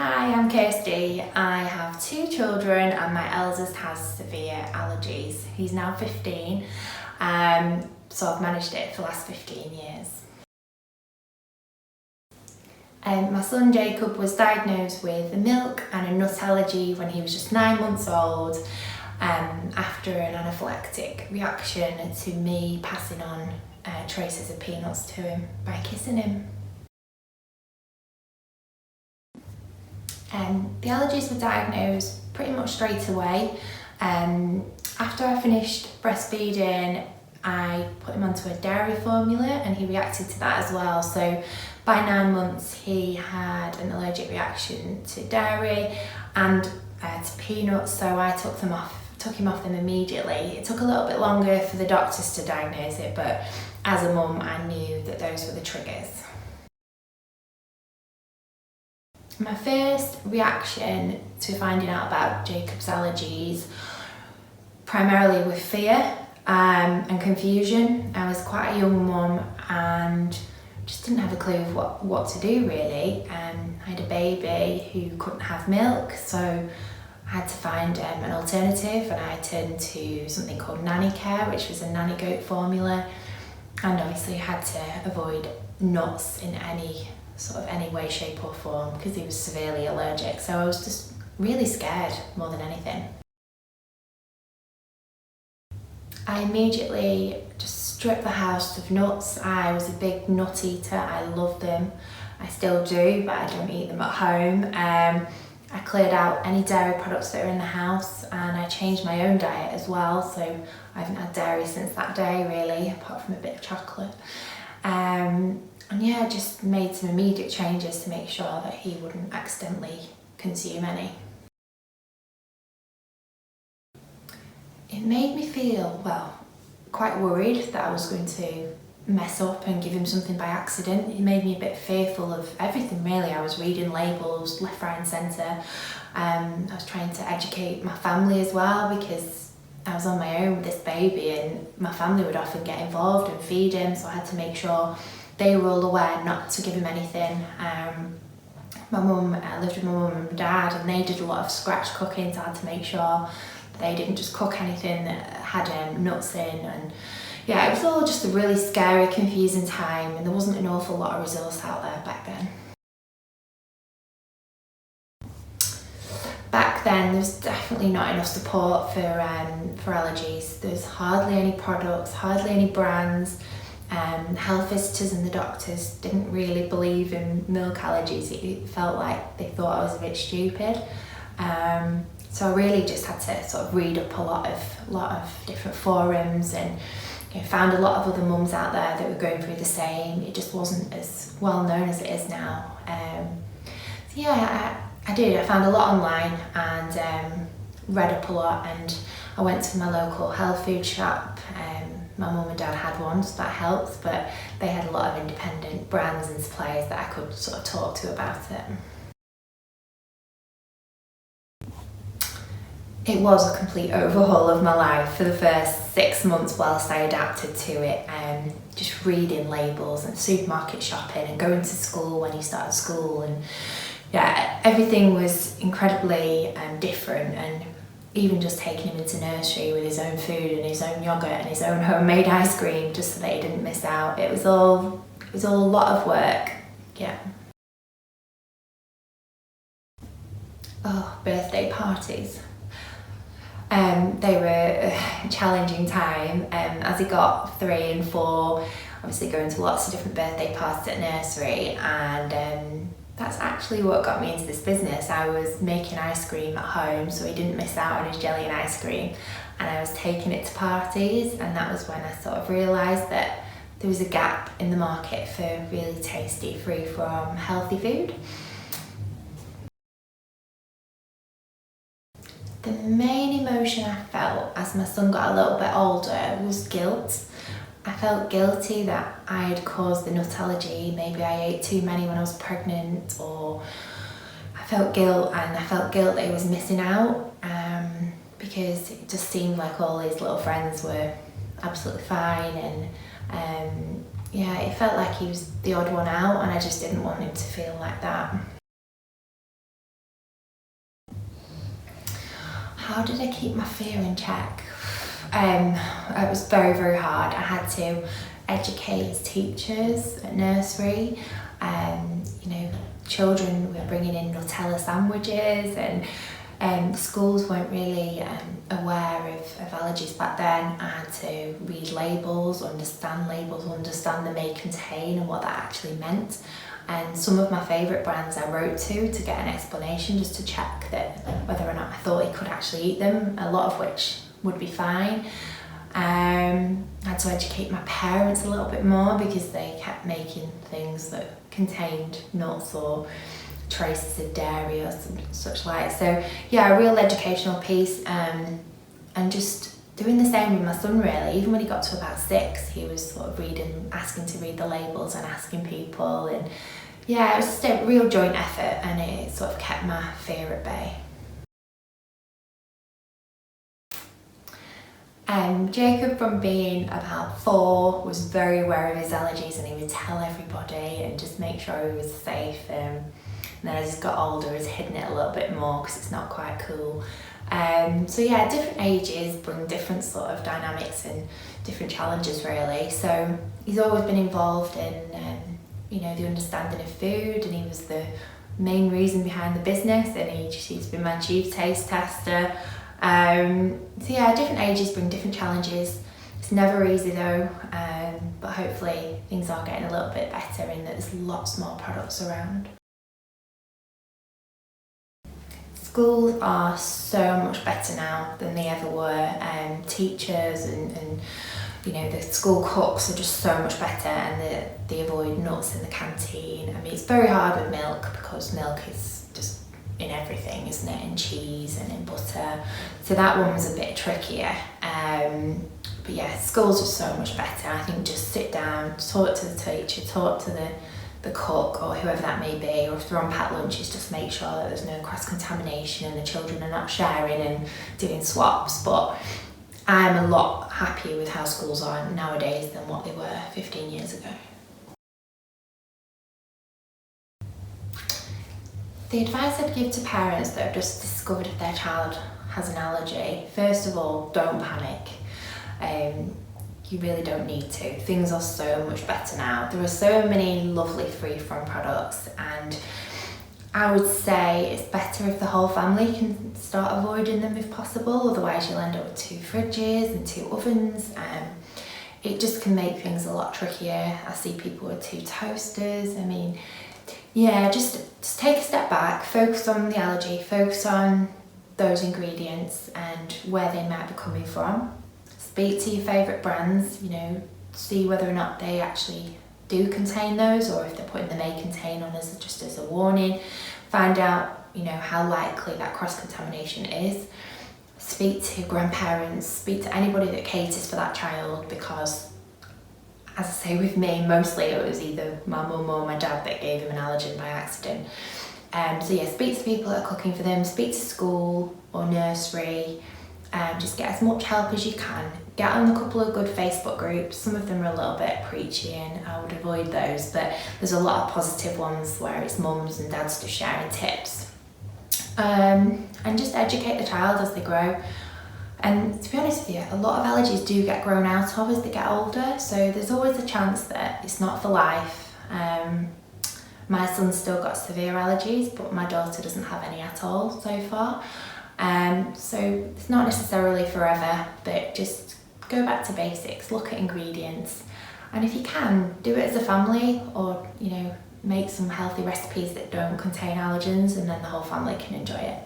Hi, I'm Kirsty. I have two children and my eldest has severe allergies. He's now 15, so I've managed it for the last 15 years. My son Jacob was diagnosed with a milk and a nut allergy when he was just 9 months old after an anaphylactic reaction to me passing on traces of peanuts to him by kissing him. The allergies were diagnosed pretty much straight away. After I finished breastfeeding, I put him onto a dairy formula and he reacted to that as well. So by 9 months he had an allergic reaction to dairy and to peanuts, so I took him off them immediately. It took a little bit longer for the doctors to diagnose it, but as a mum I knew that those were the triggers. My first reaction to finding out about Jacob's allergies primarily with fear and confusion. I was quite a young mum and just didn't have a clue of what to do really. I had a baby who couldn't have milk, so I had to find an alternative, and I turned to something called nanny care, which was a nanny goat formula, and obviously had to avoid nuts in any way, shape or form because he was severely allergic. So I was just really scared more than anything. I immediately just stripped the house of nuts. I was a big nut eater, I loved them. I still do, but I don't eat them at home. I cleared out any dairy products that are in the house, and I changed my own diet as well, so I haven't had dairy since that day really, apart from a bit of chocolate. And yeah, just made some immediate changes to make sure that he wouldn't accidentally consume any. It made me feel, quite worried that I was going to mess up and give him something by accident. It made me a bit fearful of everything really. I was reading labels left, right and centre. I was trying to educate my family as well, because I was on my own with this baby and my family would often get involved and feed him, so I had to make sure they were all aware not to give him anything. My mum lived with my mum and dad, and they did a lot of scratch cooking, so I had to make sure they didn't just cook anything that had nuts in. And yeah, it was all just a really scary, confusing time, and there wasn't an awful lot of resource out there back then. Back then, there was definitely not enough support for allergies. There's hardly any products, hardly any brands. Health visitors and the doctors didn't really believe in milk allergies. It felt like they thought I was a bit stupid. So I really just had to sort of read up a lot of different forums, and found a lot of other mums out there that were going through the same. It just wasn't as well known as it is now. So yeah, I did. I found a lot online and read up a lot, and I went to my local health food shop. My mum and dad had one, so that helped, but they had a lot of independent brands and suppliers that I could sort of talk to about it. It was a complete overhaul of my life for the first 6 months whilst I adapted to it, just reading labels and supermarket shopping and going to school when he started school, and yeah, everything was incredibly different. And even just taking him into nursery with his own food and his own yoghurt and his own homemade ice cream just so that he didn't miss out. It was all a lot of work, yeah. Oh, birthday parties. They were a challenging time. As he got 3 and 4, obviously going to lots of different birthday parties at nursery, and that's actually what got me into this business. I was making ice cream at home so he didn't miss out on his jelly and ice cream, and I was taking it to parties, and that was when I sort of realised that there was a gap in the market for really tasty, free from healthy food. The main emotion I felt as my son got a little bit older was guilt. I felt guilty that I had caused the nut allergy. Maybe I ate too many when I was pregnant, or I felt guilt that he was missing out, because it just seemed like all his little friends were absolutely fine, and yeah, it felt like he was the odd one out, and I just didn't want him to feel like that. how did I keep my fear in check? It was very, very hard. I had to educate as teachers at nursery. You know, children were bringing in Nutella sandwiches, and schools weren't really aware of allergies back then. I had to read labels, understand the may contain and what that actually meant. And some of my favourite brands I wrote to get an explanation, just to check that whether or not I thought he could actually eat them, a lot of which would be fine. I had to educate my parents a little bit more because they kept making things that contained nuts or traces of dairy or such like. So yeah, a real educational piece, and just doing the same with my son really. Even when he got to about 6, he was sort of asking to read the labels and asking people, and yeah, it was just a real joint effort, and it sort of kept my fear at bay. Jacob, from being about 4, was very aware of his allergies, and he would tell everybody and just make sure he was safe. And then as he's got older, he's hidden it a little bit more because it's not quite cool. So yeah, different ages bring different sort of dynamics and different challenges really. So he's always been involved in you know, the understanding of food, and he was the main reason behind the business, and he's been my chief taste tester. So yeah, different ages bring different challenges. It's never easy though, but hopefully things are getting a little bit better in that there's lots more products around. Schools are so much better now than they ever were. Teachers and you know, the school cooks are just so much better, and they avoid nuts in the canteen. I mean, it's very hard with milk because milk is just in everything, isn't it? In cheese and in butter. So that one was a bit trickier. But yeah, schools are so much better. I think just sit down, talk to the teacher, talk to the cook or whoever that may be, or if they're on packed lunches, just make sure that there's no cross-contamination and the children are not sharing and doing swaps. But I'm a lot happier with how schools are nowadays than what they were 15 years ago. The advice I'd give to parents that have just discovered if their child has an allergy, first of all, don't panic. You really don't need to. Things are so much better now. There are so many lovely free-from products, and I would say it's better if the whole family can start avoiding them if possible, otherwise you'll end up with 2 fridges and 2 ovens. It just can make things a lot trickier. I see people with 2 toasters. I mean, yeah, just take a step back, focus on the allergy, focus on those ingredients and where they might be coming from. Speak to your favourite brands, you know, see whether or not they actually do contain those, or if they're putting the may contain on as just as a warning. Find out, you know, how likely that cross-contamination is. Speak to grandparents, speak to anybody that caters for that child, because as I say, with me, mostly it was either my mum or my dad that gave him an allergen by accident. So yeah, speak to people that are cooking for them, speak to school or nursery, just get as much help as you can. Get on a couple of good Facebook groups. Some of them are a little bit preachy and I would avoid those, but there's a lot of positive ones where it's mums and dads just sharing tips. And just educate the child as they grow. And to be honest with you, a lot of allergies do get grown out of as they get older, so there's always a chance that it's not for life. My son's still got severe allergies, but my daughter doesn't have any at all so far. So it's not necessarily forever, but just go back to basics, look at ingredients, and if you can, do it as a family, or you know, make some healthy recipes that don't contain allergens, and then the whole family can enjoy it.